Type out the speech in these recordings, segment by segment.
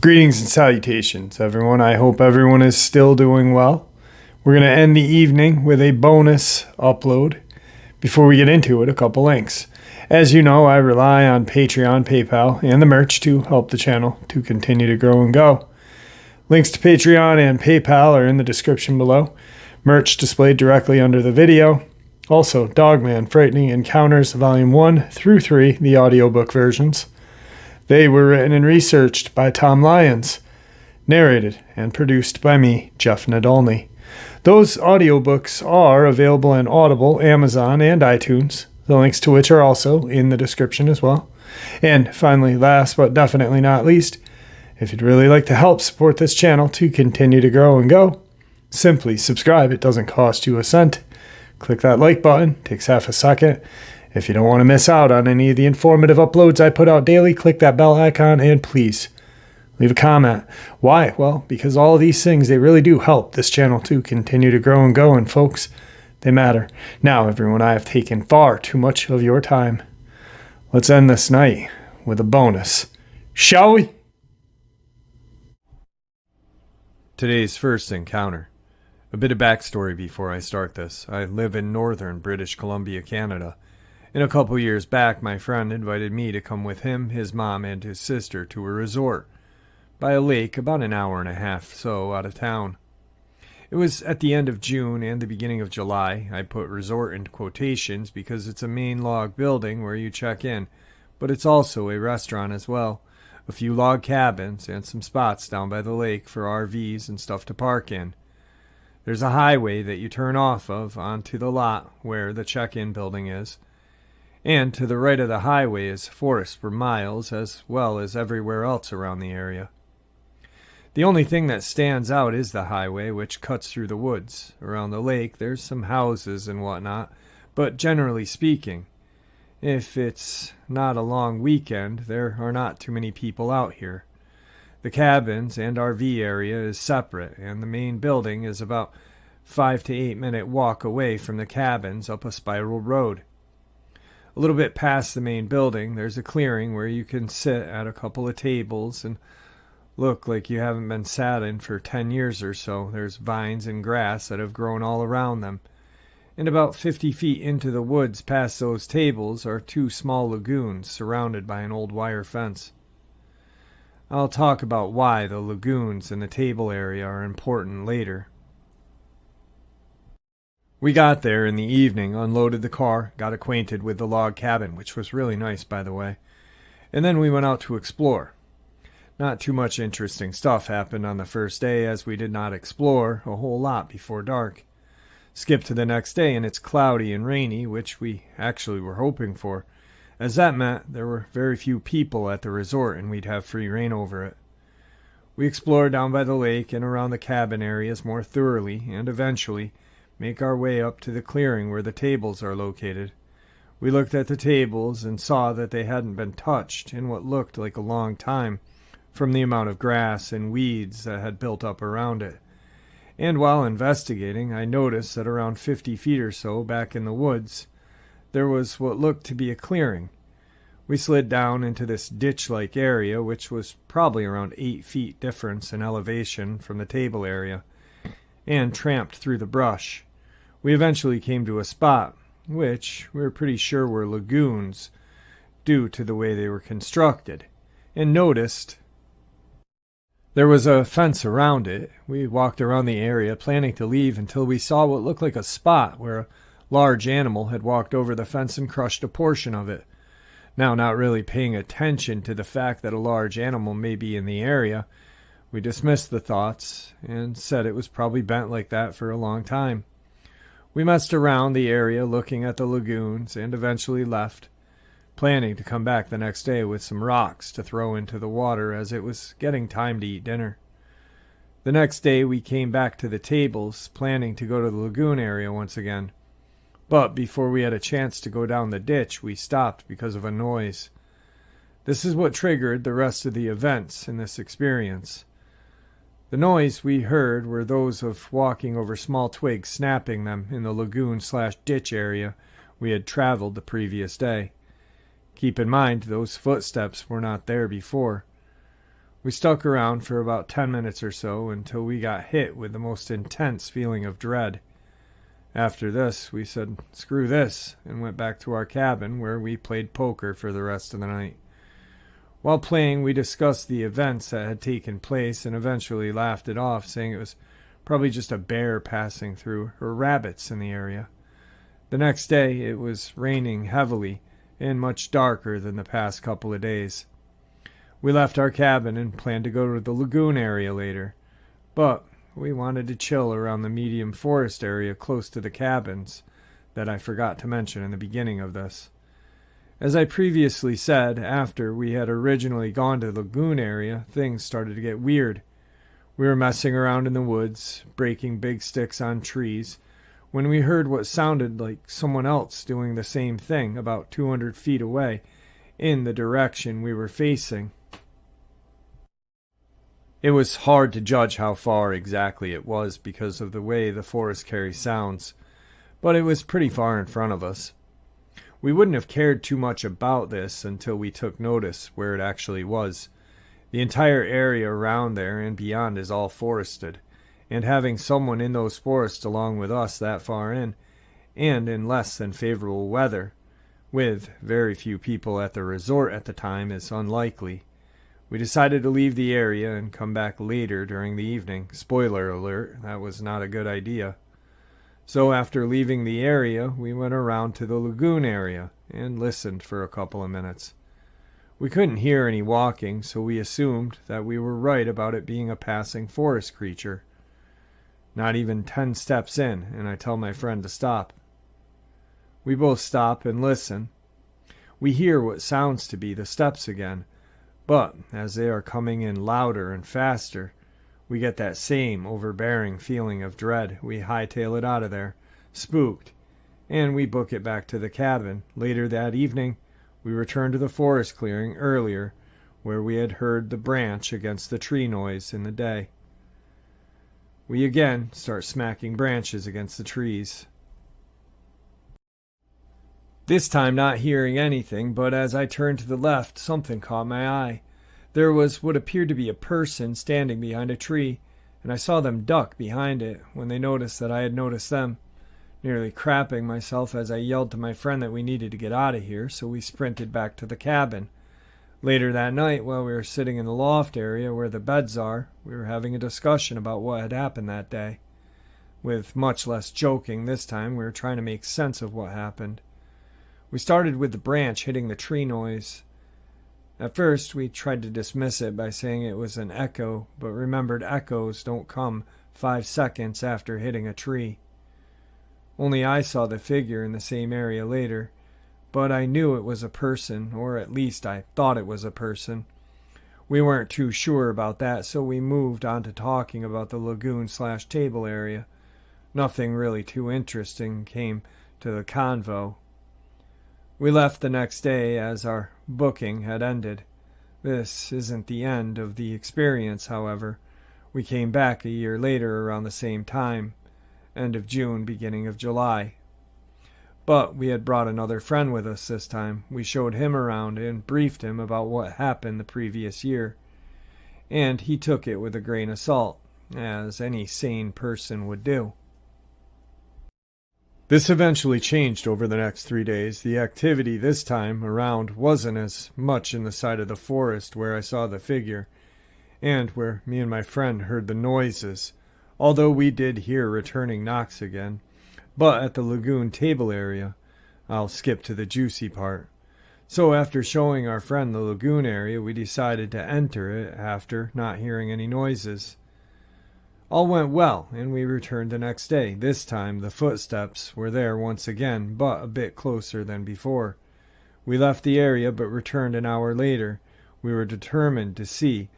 Greetings and salutations, everyone. I hope everyone is still doing well. We're going to end the evening with a bonus upload. Before we get into it, a couple links. As you know, I rely on Patreon, PayPal, and the merch to help the channel to continue to grow and go. Links to Patreon and PayPal are in the description below. Merch displayed directly under the video. Also, Dogman Frightening Encounters Volume 1 through 3, the audiobook versions. They were written and researched by Tom Lyons, narrated and produced by me, Jeff Nadolny. Those audiobooks are available in Audible, Amazon, and iTunes, the links to which are also in the description as well. And finally, last but definitely not least, if you'd really like to help support this channel to continue to grow and go, simply subscribe. It doesn't cost you a cent. Click that like button. It takes half a second. If you don't want to miss out on any of the informative uploads I put out daily, click that bell icon and please leave a comment. Why? Well, because all of these things, they really do help this channel to continue to grow and go, and folks, they matter. Now, everyone, I have taken far too much of your time. Let's end this night with a bonus, shall we? Today's first encounter. A bit of backstory before I start this. I live in northern British Columbia, Canada. And a couple years back, my friend invited me to come with him, his mom, and his sister to a resort by a lake about an hour and a half so out of town. It was at the end of June and the beginning of July. I put resort in quotations because it's a main log building where you check in, but it's also a restaurant as well, a few log cabins, and some spots down by the lake for RVs and stuff to park in. There's a highway that you turn off of onto the lot where the check-in building is. And to the right of the highway is forest for miles, as well as everywhere else around the area. The only thing that stands out is the highway, which cuts through the woods. Around the lake, there's some houses and whatnot, but generally speaking, if it's not a long weekend, there are not too many people out here. The cabins and RV area is separate, and the main building is about 5 to 8 minute walk away from the cabins up a spiral road. A little bit past the main building, there's a clearing where you can sit at a couple of tables and look like you haven't been sat in for 10 years or so. There's vines and grass that have grown all around them. And about 50 feet into the woods past those tables are 2 small lagoons surrounded by an old wire fence. I'll talk about why the lagoons and the table area are important later. We got there in the evening, unloaded the car, got acquainted with the log cabin, which was really nice, by the way, and then we went out to explore. Not too much interesting stuff happened on the first day, as we did not explore a whole lot before dark. Skip to the next day, and it's cloudy and rainy, which we actually were hoping for, as that meant there were very few people at the resort and we'd have free reign over it. We explored down by the lake and around the cabin areas more thoroughly, and eventually make our way up to the clearing where the tables are located. We looked at the tables and saw that they hadn't been touched in what looked like a long time from the amount of grass and weeds that had built up around it. And while investigating, I noticed that around 50 feet or so back in the woods, there was what looked to be a clearing. We slid down into this ditch-like area, which was probably around 8 feet difference in elevation from the table area, and tramped through the brush. We eventually came to a spot, which we were pretty sure were lagoons, due to the way they were constructed, and noticed there was a fence around it. We walked around the area, planning to leave, until we saw what looked like a spot where a large animal had walked over the fence and crushed a portion of it. Now, not really paying attention to the fact that a large animal may be in the area, we dismissed the thoughts and said it was probably bent like that for a long time. We messed around the area looking at the lagoons and eventually left, planning to come back the next day with some rocks to throw into the water as it was getting time to eat dinner. The next day we came back to the tables, planning to go to the lagoon area once again. But before we had a chance to go down the ditch, we stopped because of a noise. This is what triggered the rest of the events in this experience. The noise we heard were those of walking over small twigs, snapping them in the lagoon/ditch area we had traveled the previous day. Keep in mind, those footsteps were not there before. We stuck around for about 10 minutes or so until we got hit with the most intense feeling of dread. After this, we said, "Screw this," and went back to our cabin where we played poker for the rest of the night. While playing, we discussed the events that had taken place and eventually laughed it off, saying it was probably just a bear passing through, or rabbits in the area. The next day, it was raining heavily and much darker than the past couple of days. We left our cabin and planned to go to the lagoon area later, but we wanted to chill around the medium forest area close to the cabins that I forgot to mention in the beginning of this. As I previously said, after we had originally gone to the lagoon area, things started to get weird. We were messing around in the woods, breaking big sticks on trees, when we heard what sounded like someone else doing the same thing about 200 feet away in the direction we were facing. It was hard to judge how far exactly it was because of the way the forest carries sounds, but it was pretty far in front of us. We wouldn't have cared too much about this until we took notice where it actually was. The entire area around there and beyond is all forested, and having someone in those forests along with us that far in, and in less than favorable weather, with very few people at the resort at the time, is unlikely. We decided to leave the area and come back later during the evening. Spoiler alert, that was not a good idea. So after leaving the area, we went around to the lagoon area and listened for a couple of minutes. We couldn't hear any walking, so we assumed that we were right about it being a passing forest creature. Not even 10 steps in, and I tell my friend to stop. We both stop and listen. We hear what sounds to be the steps again, but as they are coming in louder and faster, we get that same overbearing feeling of dread. We hightail it out of there, spooked, and we book it back to the cabin. Later that evening, we return to the forest clearing earlier, where we had heard the branch against the tree noise in the day. We again start smacking branches against the trees. This time not hearing anything, but as I turned to the left, something caught my eye. There was what appeared to be a person standing behind a tree, and I saw them duck behind it when they noticed that I had noticed them. Nearly crapping myself as I yelled to my friend that we needed to get out of here, so we sprinted back to the cabin. Later that night, while we were sitting in the loft area where the beds are, we were having a discussion about what had happened that day. With much less joking this time, we were trying to make sense of what happened. We started with the branch hitting the tree noise. At first, we tried to dismiss it by saying it was an echo, but remembered echoes don't come 5 seconds after hitting a tree. Only I saw the figure in the same area later, but I knew it was a person, or at least I thought it was a person. We weren't too sure about that, so we moved on to talking about the lagoon/table area. Nothing really too interesting came to the convo. We left the next day as our booking had ended. This isn't the end of the experience, however. We came back a year later around the same time, end of June, beginning of July. But we had brought another friend with us this time. We showed him around and briefed him about what happened the previous year, and he took it with a grain of salt, as any sane person would do. This eventually changed over the next 3 days. The activity this time around wasn't as much in the side of the forest where I saw the figure, and where me and my friend heard the noises, although we did hear returning knocks again, but at the lagoon table area. I'll skip to the juicy part. So after showing our friend the lagoon area, we decided to enter it after not hearing any noises. All went well, and we returned the next day. This time the footsteps were there once again, but a bit closer than before. We left the area, but returned an hour later. We were determined to see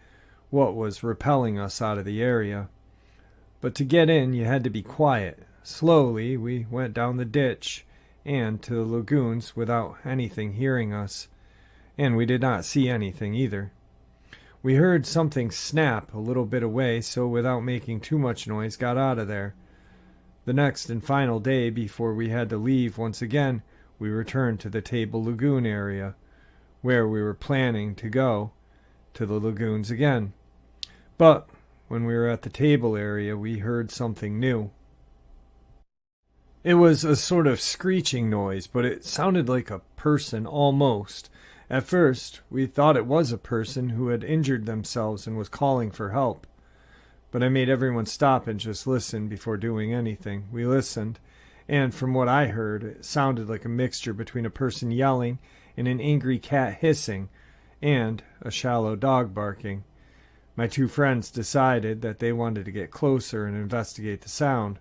what was repelling us out of the area. But to get in, you had to be quiet. Slowly, we went down the ditch and to the lagoons without anything hearing us, and we did not see anything either. We heard something snap a little bit away, so without making too much noise, got out of there. The next and final day before we had to leave once again, we returned to the Table Lagoon area, where we were planning to go to the lagoons again. But when we were at the table area, we heard something new. It was a sort of screeching noise, but it sounded like a person almost. At first, we thought it was a person who had injured themselves and was calling for help. But I made everyone stop and just listen before doing anything. We listened, and from what I heard, it sounded like a mixture between a person yelling and an angry cat hissing, and a shallow dog barking. My two friends decided that they wanted to get closer and investigate the sound,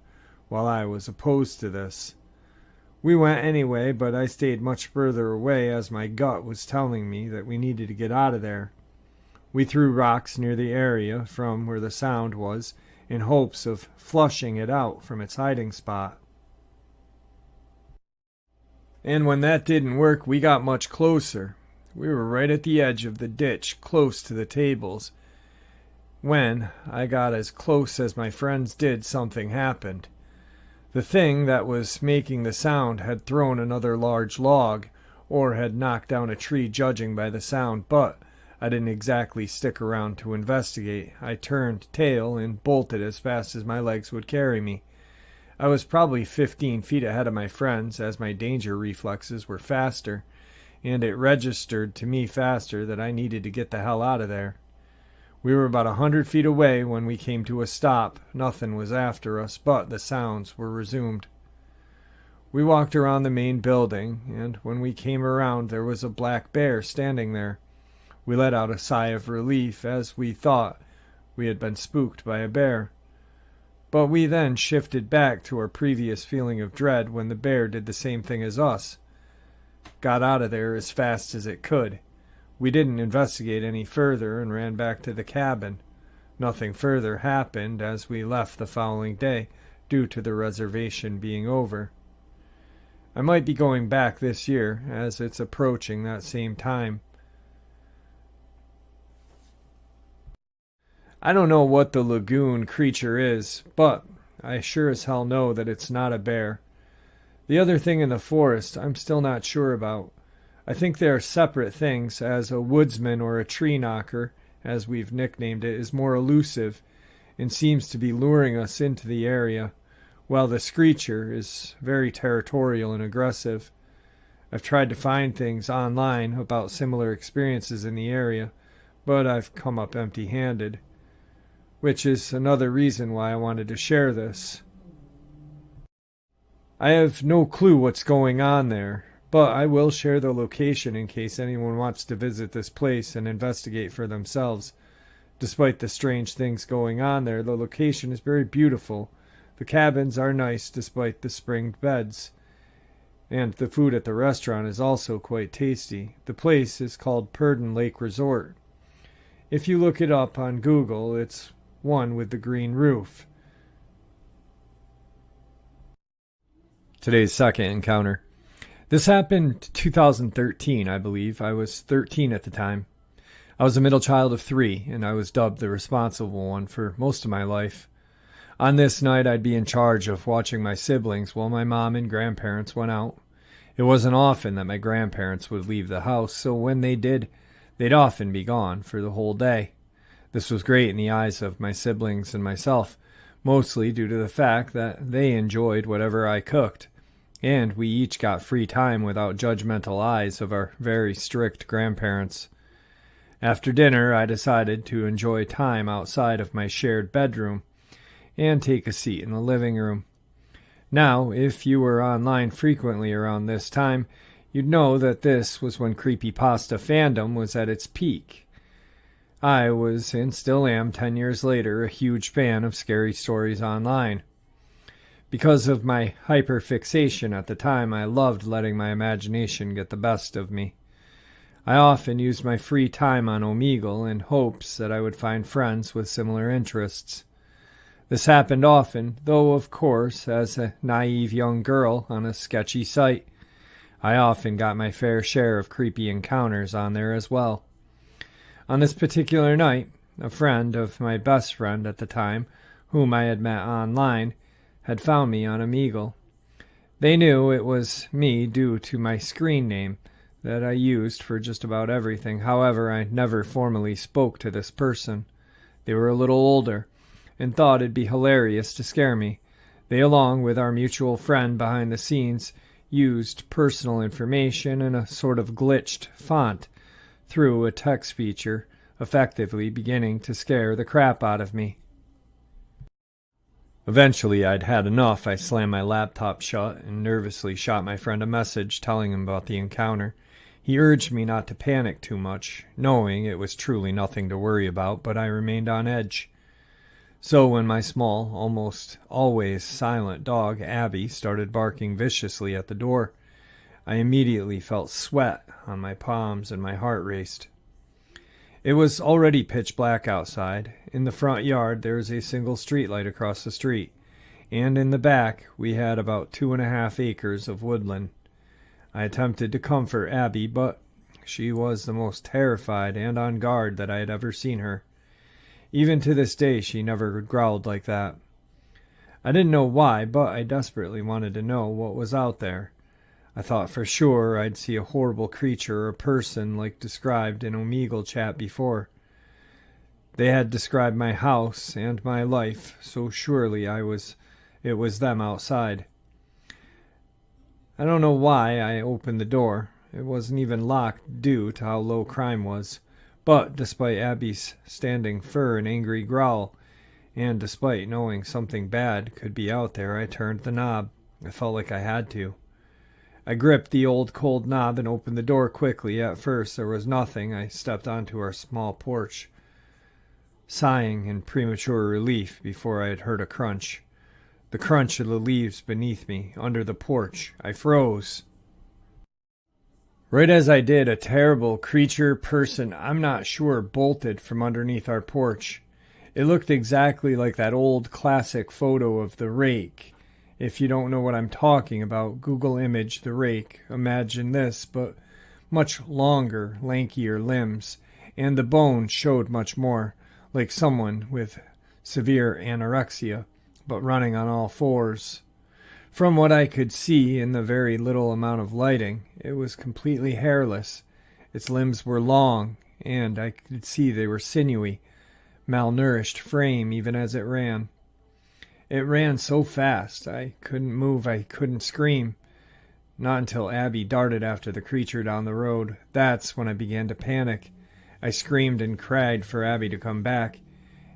while I was opposed to this. We went anyway, but I stayed much further away as my gut was telling me that we needed to get out of there. We threw rocks near the area from where the sound was in hopes of flushing it out from its hiding spot. And when that didn't work, we got much closer. We were right at the edge of the ditch, close to the tables. When I got as close as my friends did, something happened. The thing that was making the sound had thrown another large log, or had knocked down a tree, judging by the sound, but I didn't exactly stick around to investigate. I turned tail and bolted as fast as my legs would carry me. I was probably 15 feet ahead of my friends, as my danger reflexes were faster, and it registered to me faster that I needed to get the hell out of there. We were about 100 feet away when we came to a stop. Nothing was after us, but the sounds were resumed. We walked around the main building, and when we came around, there was a black bear standing there. We let out a sigh of relief, as we thought we had been spooked by a bear. But we then shifted back to our previous feeling of dread when the bear did the same thing as us. Got out of there as fast as it could. We didn't investigate any further and ran back to the cabin. Nothing further happened as we left the following day, due to the reservation being over. I might be going back this year, as it's approaching that same time. I don't know what the lagoon creature is, but I sure as hell know that it's not a bear. The other thing in the forest I'm still not sure about. I think they are separate things, as a woodsman or a tree knocker, as we've nicknamed it, is more elusive and seems to be luring us into the area, while the screecher is very territorial and aggressive. I've tried to find things online about similar experiences in the area, but I've come up empty-handed, which is another reason why I wanted to share this. I have no clue what's going on there, but I will share the location in case anyone wants to visit this place and investigate for themselves. Despite the strange things going on there, the location is very beautiful. The cabins are nice despite the springed beds. And the food at the restaurant is also quite tasty. The place is called Purdon Lake Resort. If you look it up on Google, it's one with the green roof. Today's second encounter. This happened 2013, I believe. I was 13 at the time. I was a middle child of 3, and I was dubbed the responsible one for most of my life. On this night, I'd be in charge of watching my siblings while my mom and grandparents went out. It wasn't often that my grandparents would leave the house, so when they did, they'd often be gone for the whole day. This was great in the eyes of my siblings and myself, mostly due to the fact that they enjoyed whatever I cooked, and we each got free time without judgmental eyes of our very strict grandparents. After dinner, I decided to enjoy time outside of my shared bedroom and take a seat in the living room. Now, if you were online frequently around this time, you'd know that this was when creepypasta fandom was at its peak. I was, and still am 10 years later, a huge fan of scary stories online. Because of my hyperfixation at the time, I loved letting my imagination get the best of me. I often used my free time on Omegle in hopes that I would find friends with similar interests. This happened often, though of course, as a naive young girl on a sketchy site, I often got my fair share of creepy encounters on there as well. On this particular night, a friend of my best friend at the time, whom I had met online, had found me on Omegle. They knew it was me due to my screen name that I used for just about everything. However, I never formally spoke to this person. They were a little older and thought it'd be hilarious to scare me. They, along with our mutual friend behind the scenes, used personal information in a sort of glitched font through a text feature, effectively beginning to scare the crap out of me. Eventually, I'd had enough. I slammed my laptop shut and nervously shot my friend a message telling him about the encounter. He urged me not to panic too much, knowing it was truly nothing to worry about, but I remained on edge. So when my small, almost always silent dog, Abby, started barking viciously at the door, I immediately felt sweat on my palms and my heart raced. It was already pitch black outside. In the front yard there was a single streetlight across the street, and in the back we had about 2.5 acres of woodland. I attempted to comfort Abby, but she was the most terrified and on guard that I had ever seen her. Even to this day she never growled like that. I didn't know why, but I desperately wanted to know what was out there. I thought for sure I'd see a horrible creature or a person like described in Omegle chat before. They had described my house and my life, so surely it was them outside. I don't know why I opened the door. It wasn't even locked due to how low crime was. But despite Abby's standing fur and angry growl, and despite knowing something bad could be out there, I turned the knob. I felt like I had to. I gripped the old cold knob and opened the door quickly. At first there was nothing. I stepped onto our small porch, sighing in premature relief before I had heard a crunch. The crunch of the leaves beneath me, under the porch. I froze. Right as I did, a terrible creature, person, I'm not sure, bolted from underneath our porch. It looked exactly like that old classic photo of the Rake. If you don't know what I'm talking about, Google image the Rake. Imagine this, but much longer, lankier limbs, and the bones showed much more, like someone with severe anorexia, but running on all fours. From what I could see in the very little amount of lighting, it was completely hairless. Its limbs were long, and I could see they were sinewy, malnourished frame even as it ran. It ran so fast, I couldn't move, I couldn't scream. Not until Abby darted after the creature down the road. That's when I began to panic. I screamed and cried for Abby to come back,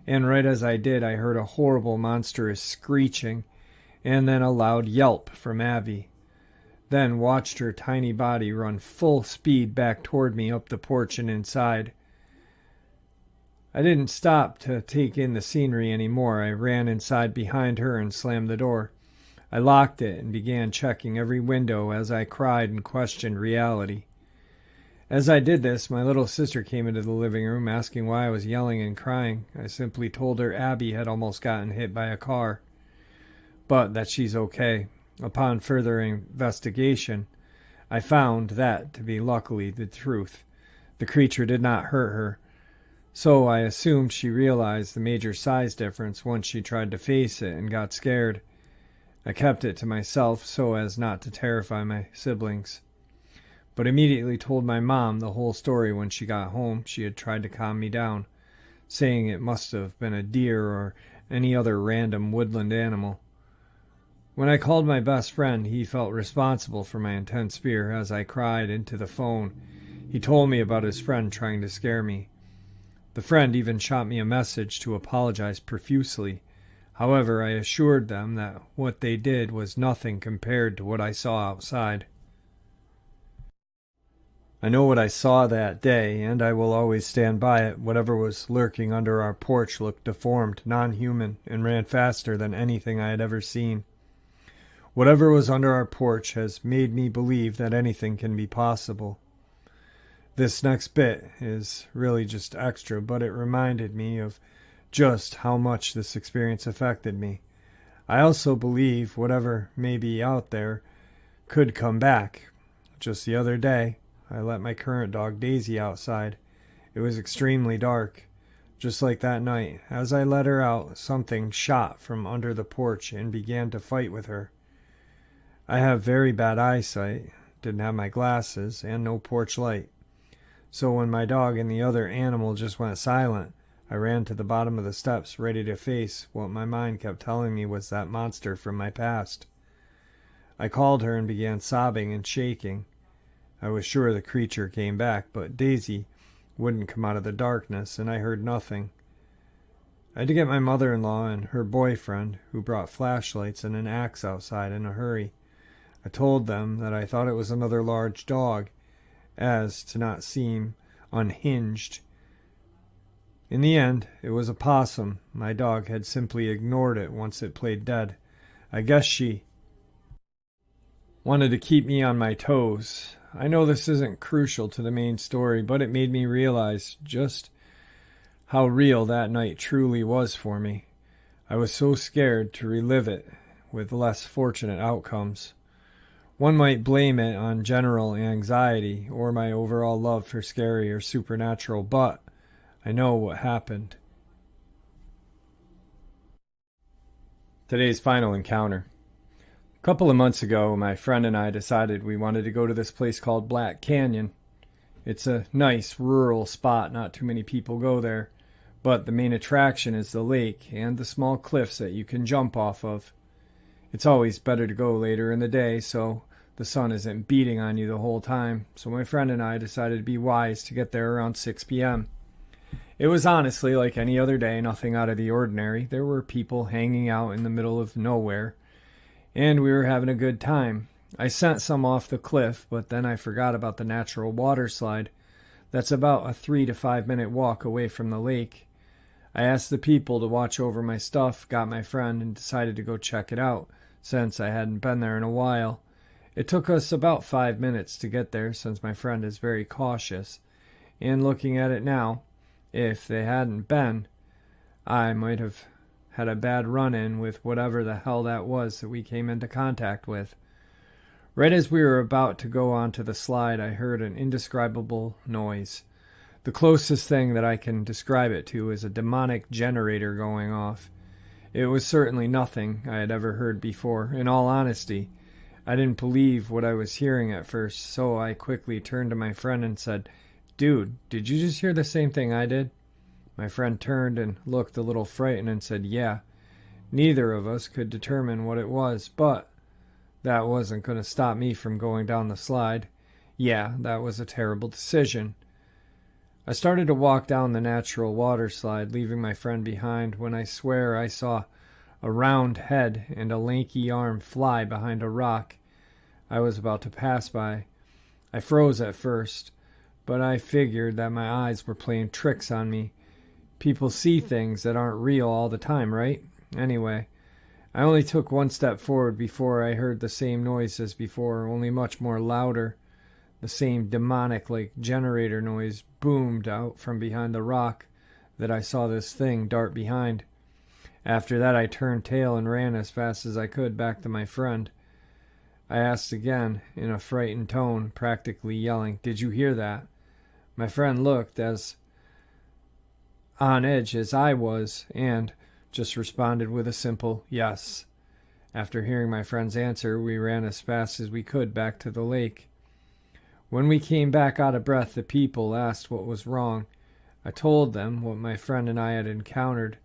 and right as I did, I heard a horrible, monstrous screeching, and then a loud yelp from Abby. Then watched her tiny body run full speed back toward me up the porch and inside. I didn't stop to take in the scenery anymore. I ran inside behind her and slammed the door. I locked it and began checking every window as I cried and questioned reality. As I did this, my little sister came into the living room asking why I was yelling and crying. I simply told her Abby had almost gotten hit by a car, but that she's okay. Upon further investigation, I found that to be luckily the truth. The creature did not hurt her, so I assumed she realized the major size difference once she tried to face it and got scared. I kept it to myself so as not to terrify my siblings, but immediately told my mom the whole story when she got home. She had tried to calm me down, saying it must have been a deer or any other random woodland animal. When I called my best friend, he felt responsible for my intense fear. As I cried into the phone, he told me about his friend trying to scare me. The friend even shot me a message to apologize profusely. However, I assured them that what they did was nothing compared to what I saw outside. I know what I saw that day, and I will always stand by it. Whatever was lurking under our porch looked deformed, non-human, and ran faster than anything I had ever seen. Whatever was under our porch has made me believe that anything can be possible. This next bit is really just extra, but it reminded me of just how much this experience affected me. I also believe whatever may be out there could come back. Just the other day, I let my current dog Daisy outside, It was extremely dark. Just like that night, as I let her out, something shot from under the porch and began to fight with her. I have very bad eyesight, didn't have my glasses, and no porch light. So when my dog and the other animal just went silent, I ran to the bottom of the steps, ready to face what my mind kept telling me was that monster from my past. I called her and began sobbing and shaking. I was sure the creature came back, but Daisy wouldn't come out of the darkness, and I heard nothing. I had to get my mother-in-law and her boyfriend, who brought flashlights and an axe outside in a hurry. I told them that I thought it was another large dog, as to not seem unhinged. In the end, it was a possum. My dog had simply ignored it once it played dead. I guess she wanted to keep me on my toes. I know this isn't crucial to the main story, but it made me realize just how real that night truly was for me. I was so scared to relive it with less fortunate outcomes. One might blame it on general anxiety or my overall love for scary or supernatural, but I know what happened. Today's final encounter. A couple of months ago, my friend and I decided we wanted to go to this place called Black Canyon. It's a nice rural spot, not too many people go there, but the main attraction is the lake and the small cliffs that you can jump off of. It's always better to go later in the day, so the sun isn't beating on you the whole time, so my friend and I decided to be wise to get there around 6 p.m. It was honestly like any other day, nothing out of the ordinary. There were people hanging out in the middle of nowhere, and we were having a good time. I sent some off the cliff, but then I forgot about the natural water slide. That's about a 3 to 5 minute walk away from the lake. I asked the people to watch over my stuff, got my friend, and decided to go check it out, since I hadn't been there in a while. It took us about 5 minutes to get there, since my friend is very cautious. And looking at it now, if they hadn't been, I might have had a bad run-in with whatever the hell that was that we came into contact with. Right as we were about to go onto the slide, I heard an indescribable noise. The closest thing that I can describe it to is a demonic generator going off. It was certainly nothing I had ever heard before. In all honesty, I didn't believe what I was hearing at first, so I quickly turned to my friend and said, "Dude, did you just hear the same thing I did?" My friend turned and looked a little frightened and said, "Yeah." Neither of us could determine what it was, but that wasn't going to stop me from going down the slide. Yeah, that was a terrible decision. I started to walk down the natural water slide, leaving my friend behind, when I swear I saw a round head and a lanky arm fly behind a rock I was about to pass by. I froze at first, but I figured that my eyes were playing tricks on me. People see things that aren't real all the time, right? Anyway, I only took one step forward before I heard the same noise as before, only much more louder. The same demonic-like generator noise boomed out from behind the rock that I saw this thing dart behind. After that, I turned tail and ran as fast as I could back to my friend. I asked again in a frightened tone, practically yelling, "Did you hear that?" My friend looked as on edge as I was and just responded with a simple yes. After hearing my friend's answer, we ran as fast as we could back to the lake. When we came back out of breath, the people asked what was wrong. I told them what my friend and I had encountered,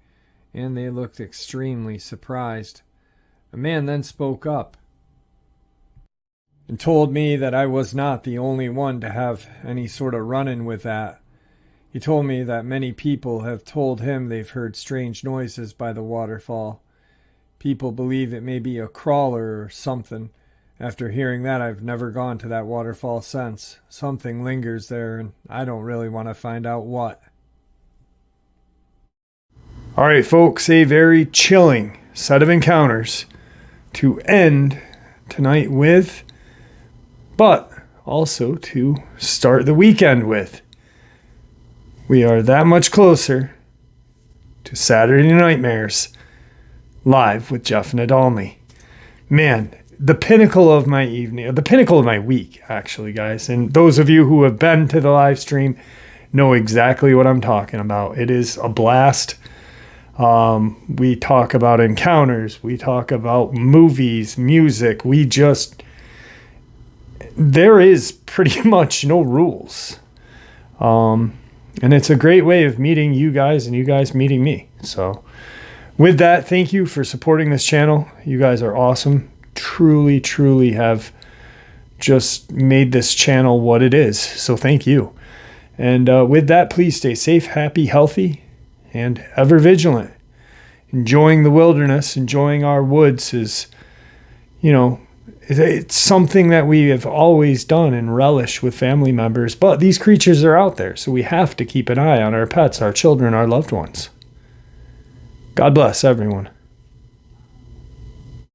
and they looked extremely surprised. A man then spoke up and told me that I was not the only one to have any sort of run-in with that. He told me that many people have told him they've heard strange noises by the waterfall. People believe it may be a crawler or something. After hearing that, I've never gone to that waterfall since. Something lingers there, and I don't really want to find out what. All right, folks, a very chilling set of encounters to end tonight with, but also to start the weekend with. We are that much closer to Saturday Nightmares live with Jeff and Adalny. Man, the pinnacle of my evening, the pinnacle of my week, actually, guys. And those of you who have been to the live stream, know exactly what I'm talking about. It is a blast. We talk about encounters. We talk about movies, music. There is pretty much no rules. And it's a great way of meeting you guys and you guys meeting me. So with that, thank you for supporting this channel. You guys are awesome. Truly, truly have just made this channel what it is. So thank you. And with that, please stay safe, happy, healthy, and ever vigilant. Enjoying the wilderness, enjoying our woods is, it's something that we have always done and relish with family members. But these creatures are out there, so we have to keep an eye on our pets, our children, our loved ones. God bless everyone.